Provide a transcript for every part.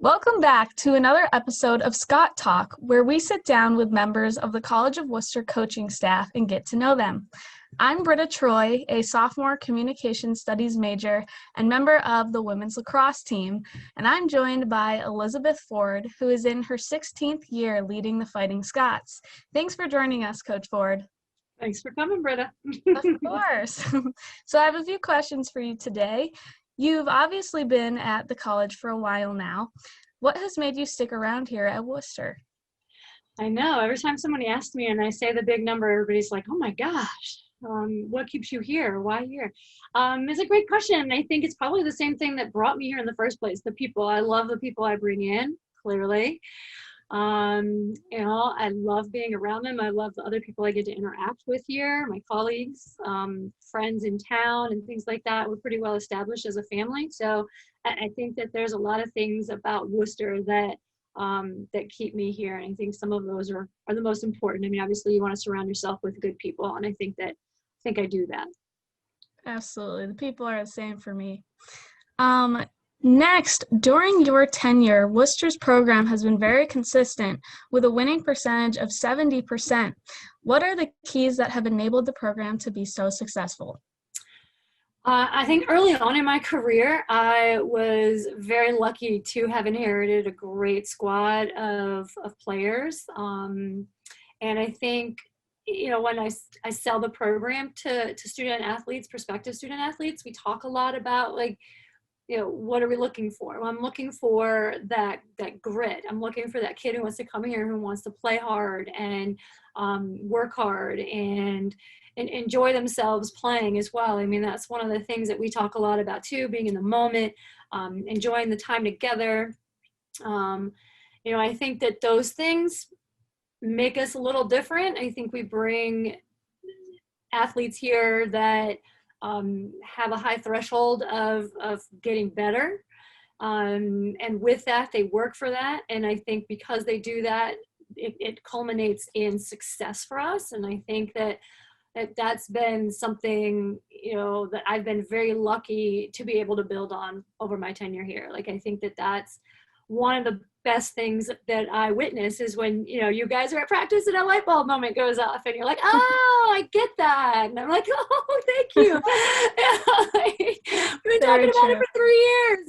Welcome back to another episode of Scott Talk, where we sit down with members of the College of Wooster coaching staff and get to know them. I'm Britta Troy, a sophomore communication studies major and member of the women's lacrosse team, and I'm joined by Elizabeth Ford, who is in her 16th year leading the Fighting Scots. Thanks for joining us, Coach Ford. Thanks for coming, Britta. Of course. So I have a few questions for you today. You've obviously been at the college for a while now. What has made you stick around here at Wooster? I know. Every time somebody asks me and I say the big number, everybody's like, oh my gosh, what keeps you here? Why here? It's a great question. I think it's probably the same thing that brought me here in the first place, the people. I love the people I bring in, clearly. I love being around them. I love the other people I get to interact with here, my colleagues, friends in town and things like that. We're pretty well established as a family. So I think that there's a lot of things about Wooster that keep me here. And I think some of those are the most important. I mean, obviously you want to surround yourself with good people. And I think I do that. Absolutely. The people are the same for me. Next, during your tenure, Wooster's program has been very consistent with a winning percentage of 70%. What are the keys that have enabled the program to be so successful? I think early on in my career, I was very lucky to have inherited a great squad of players. And I think, when I sell the program to student athletes, prospective student athletes, we talk a lot about what are we looking for? Well, I'm looking for that grit. I'm looking for that kid who wants to come here, who wants to play hard and work hard and enjoy themselves playing as well. I mean, that's one of the things that we talk a lot about too, being in the moment, enjoying the time together. I think that those things make us a little different. I think we bring athletes here that have a high threshold of getting better. And with that, they work for that. And I think because they do that, it culminates in success for us. And I think that's been something, that I've been very lucky to be able to build on over my tenure here. Like, I think that's one of the best things that I witness is when, you guys are at practice and a light bulb moment goes off and you're like, oh, I get that. And I'm like, oh, thank you. We've been talking about it for 3 years.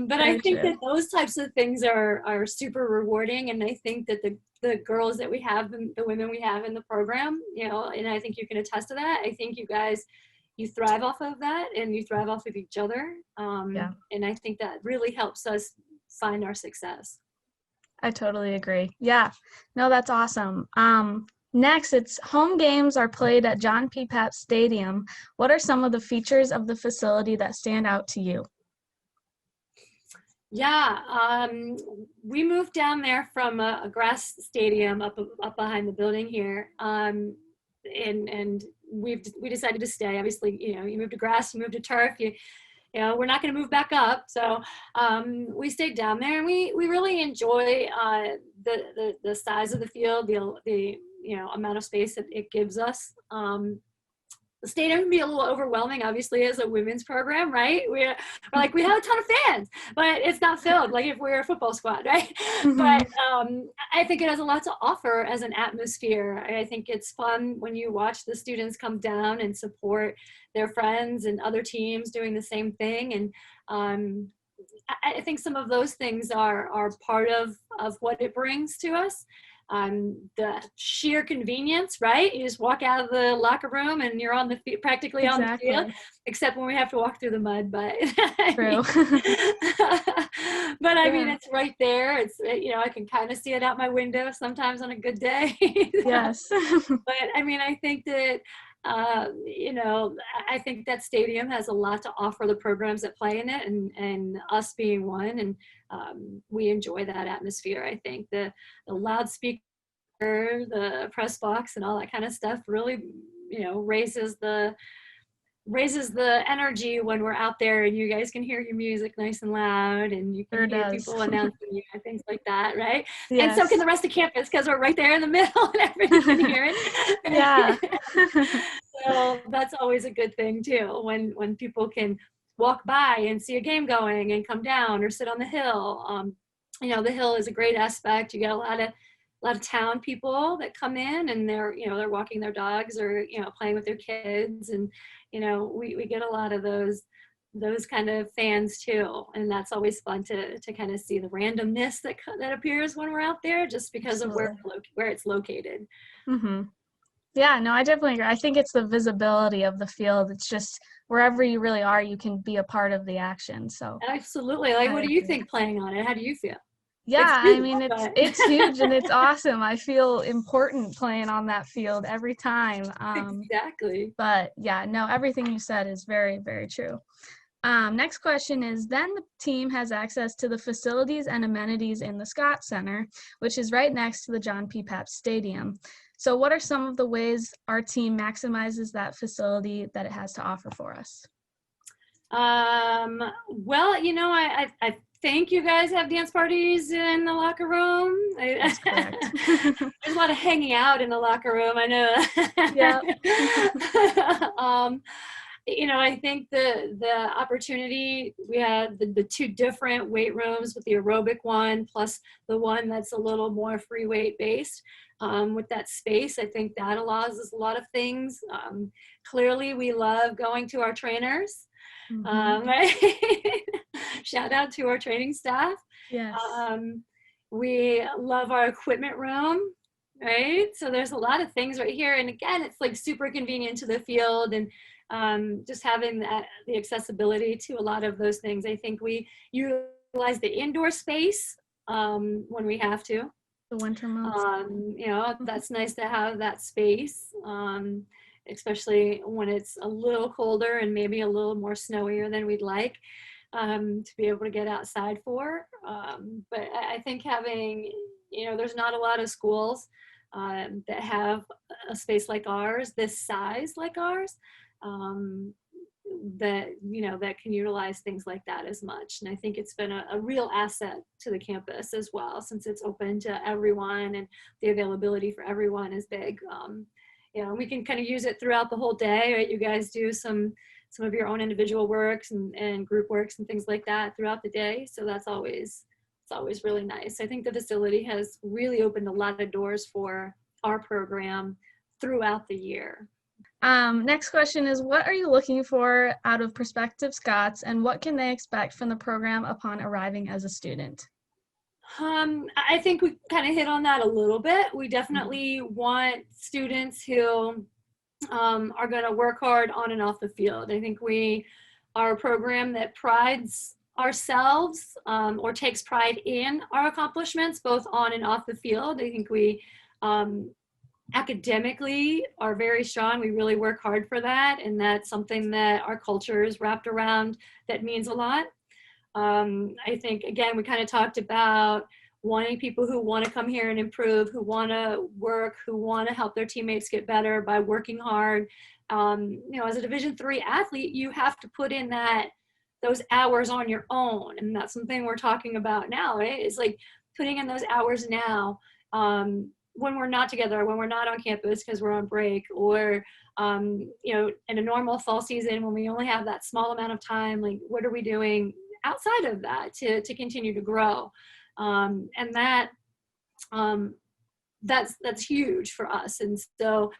But I think that those types of things are super rewarding. And I think that the girls that we have, the women we have in the program, and I think you can attest to that. I think you thrive off of that and you thrive off of each other. And I think that really helps us find our success. I totally agree. Yeah, no, that's awesome. Next, it's home games are played at John P. Papp Stadium. What are some of the features of the facility that stand out to you? Yeah, we moved down there from a grass stadium up behind the building here. And we decided to stay. Obviously, you move to grass, you move to turf, we're not going to move back up. So we stayed down there, and we really enjoy the size of the field, the amount of space that it gives us. The stadium can be a little overwhelming, obviously, as a women's program, right? We're like, we have a ton of fans, but it's not filled like if we're a football squad, right? Mm-hmm. But I think it has a lot to offer as an atmosphere. I think it's fun when you watch the students come down and support their friends and other teams doing the same thing. And I think some of those things are part of what it brings to us. The sheer convenience, right? You just walk out of the locker room and you're on the field, practically on the field, except when we have to walk through the mud. But true. But I mean, it's right there. It's I can kind of see it out my window sometimes on a good day. Yes. But I mean, I think that I think that stadium has a lot to offer the programs that play in it, and us being one, and we enjoy that atmosphere. I think the loudspeaker, the press box, and all that kind of stuff really, raises the energy when we're out there and you guys can hear your music nice and loud and you can hear people announcing you and things like that, right? Yes. And so can the rest of campus because we're right there in the middle and everybody can hear it. Yeah. So that's always a good thing too, when people can walk by and see a game going and come down or sit on the hill. The hill is a great aspect. You get a lot of town people that come in, and they're walking their dogs or playing with their kids, and we get a lot of those kind of fans too, and that's always fun to kind of see the randomness that appears when we're out there, just because of where it's located. Mm-hmm. Yeah, no, I definitely agree. I think it's the visibility of the field. It's just wherever you really are, you can be a part of the action. So absolutely. Like, what do you think playing on it? How do you feel? Yeah, I mean, it's huge and it's awesome. I feel important playing on that field every time. Exactly. But yeah, no, everything you said is very, very true. Next question is, then the team has access to the facilities and amenities in the Scott Center, which is right next to the John P. Pabst Stadium. So what are some of the ways our team maximizes that facility that it has to offer for us? Well, I think you guys have dance parties in the locker room. That's correct. There's a lot of hanging out in the locker room, I know. Yeah. I think the opportunity, we had the two different weight rooms with the aerobic one plus the one that's a little more free weight based. With that space, I think that allows us a lot of things. Clearly, we love going to our trainers. Shout out to our training staff. Yes. We love our equipment room, right? So there's a lot of things right here. And again, it's like super convenient to the field, and just having the accessibility to a lot of those things. I think we utilize the indoor space when we have to. The winter months. That's nice to have that space, especially when it's a little colder and maybe a little more snowier than we'd like, to be able to get outside for. But I think having, there's not a lot of schools that have a space like ours, this size like ours, that can utilize things like that as much. And I think it's been a real asset to the campus as well, since it's open to everyone and the availability for everyone is big. We can kind of use it throughout the whole day, right? You guys do some of your own individual works and group works and things like that throughout the day. So it's always really nice. I think the facility has really opened a lot of doors for our program throughout the year. Next question is, what are you looking for out of prospective Scots, and what can they expect from the program upon arriving as a student? I think we kind of hit on that a little bit. We definitely want students who are going to work hard on and off the field. I think we are a program that prides ourselves or takes pride in our accomplishments, both on and off the field. I think we academically are very strong. We really work hard for that, and that's something that our culture is wrapped around that means a lot. I think, again, we kind of talked about wanting people who want to come here and improve, who want to work, who want to help their teammates get better by working hard. As a Division III athlete, you have to put in those hours on your own, and that's something we're talking about now, right? It's like putting in those hours now when we're not together, when we're not on campus because we're on break, or in a normal fall season when we only have that small amount of time, like what are we doing outside of that to continue to grow? And that's huge for us. And so,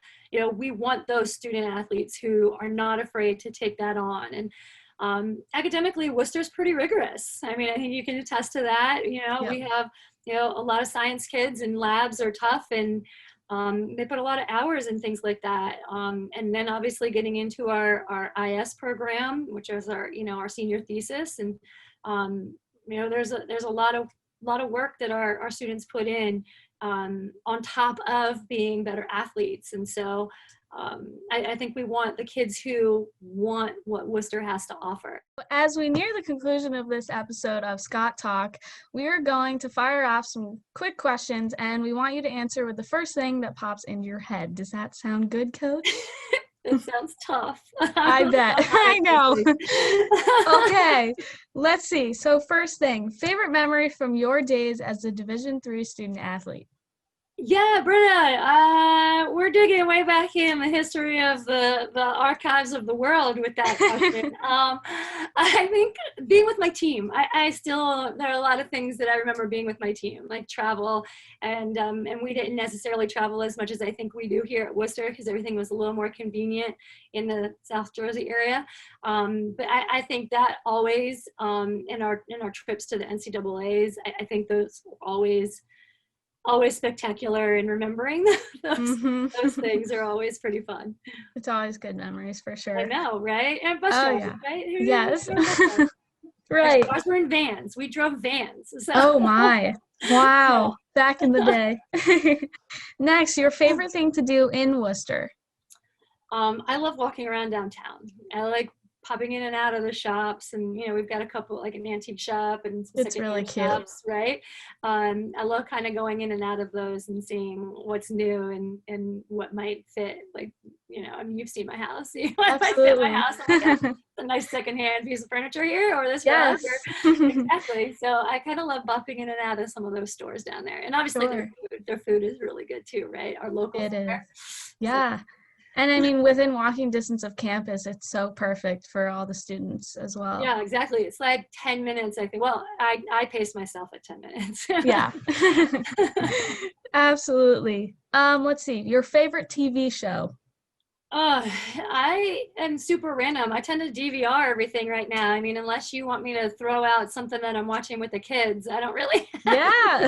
we want those student athletes who are not afraid to take that on. And academically, Worcester's pretty rigorous. I mean, I think you can attest to that. Yep. We have, a lot of science kids, and labs are tough, and they put a lot of hours and things like that. And then obviously getting into our IS program, which is our senior thesis. And, there's a lot of work that our students put in on top of being better athletes. And so I think we want the kids who want what Worcester has to offer. As we near the conclusion of this episode of Scott Talk, we are going to fire off some quick questions, and we want you to answer with the first thing that pops into your head. Does that sound good, Coach? It sounds tough. I bet. I know. Okay, let's see. So first thing, favorite memory from your days as a Division III student athlete? Yeah, Britta, we're digging way back in the history of the archives of the world with that question. I think being with my team, I still, there are a lot of things that I remember being with my team, like travel, and we didn't necessarily travel as much as I think we do here at Worcester because everything was a little more convenient in the South Jersey area. But I think that always, in our trips to the NCAAs, I think those always spectacular, and remembering those things are always pretty fun. It's always good memories for sure. I know, right? And bus Oh rides, yeah. right? Yes. Right. Right. Ours were in vans. We drove vans. So. Oh my. Wow. Back in the day. Next, your favorite thing to do in Worcester? I love walking around downtown. I like popping in and out of the shops, and we've got a couple, like an antique shop and some It's really cute. shops, right? I love kind of going in and out of those and seeing what's new and what might fit. Like, I mean, you've seen my house. What might fit my house? I'm like, oh, a nice secondhand piece of furniture here, or this yes. Exactly. So I kind of love bopping in and out of some of those stores down there, and obviously their food is really good too, right? Our local. It is. Yeah. So, and I mean, within walking distance of campus, it's so perfect for all the students as well. Yeah, exactly. It's like 10 minutes, I think. Well, I pace myself at 10 minutes. Yeah. Absolutely. Let's see. Your favorite TV show? I am super random. I tend to DVR everything right now. I mean, unless you want me to throw out something that I'm watching with the kids, I don't really. Yeah.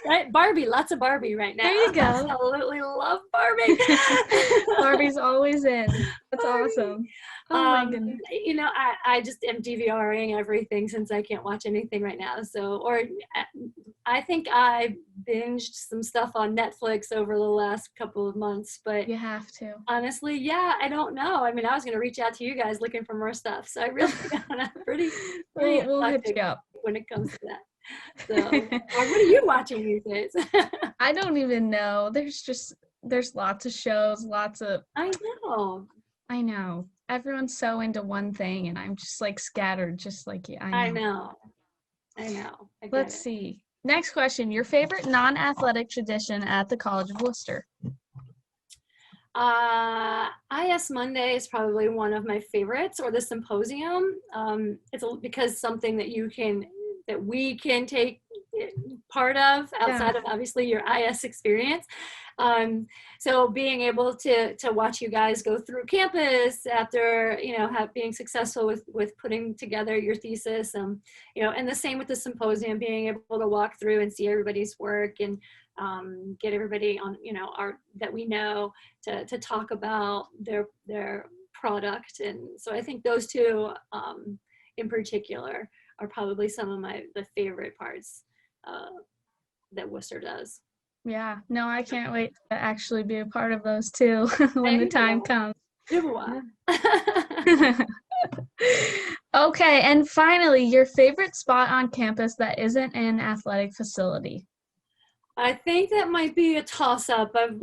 Right? Barbie, lots of Barbie right now. There you go. I absolutely love Barbie. Barbie's always in. That's awesome. Oh my goodness. I just am DVRing everything since I can't watch anything right now. So, or I think I binged some stuff on Netflix over the last couple of months, but you have to. Honestly, yeah, I don't know. I mean, I was going to reach out to you guys looking for more stuff, so I really don't know. Pretty we'll hit you up when it comes to that. So, what are you watching these days? I don't even know. There's lots of shows, lots of. I know. Everyone's so into one thing, and I'm just like scattered, just like you. I know. Let's see. Next question. Your favorite non-athletic tradition at the College of Worcester? IS Monday is probably one of my favorites, or the symposium. It's because something that we can take part of outside of obviously your IS experience. So being able to watch you guys go through campus after, being successful with putting together your thesis, and the same with the symposium, being able to walk through and see everybody's work and get everybody on, that we know to talk about their product. And so I think those two in particular are probably some of the favorite parts that Worcester does. Yeah, no, I can't wait to actually be a part of those too when the time comes. Okay, and finally, your favorite spot on campus that isn't an athletic facility? I think that might be a toss-up. I've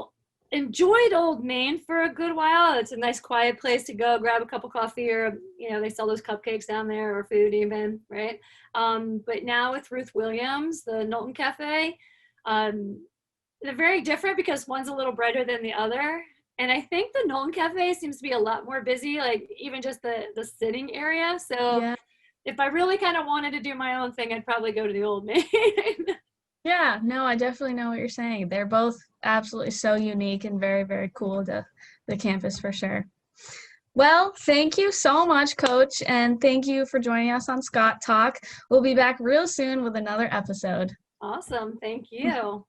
enjoyed Old Main for a good while. It's a nice quiet place to go grab a cup of coffee, or they sell those cupcakes down there, or food even, right? But now with Ruth Williams, the Knowlton Cafe, they're very different because one's a little brighter than the other. And I think the Knowlton Cafe seems to be a lot more busy, like even just the sitting area. So if I really kind of wanted to do my own thing, I'd probably go to the Old Main. Yeah, no, I definitely know what you're saying. They're both absolutely so unique and very, very cool to the campus for sure. Well, thank you so much, Coach, and thank you for joining us on Scott Talk. We'll be back real soon with another episode. Awesome. Thank you.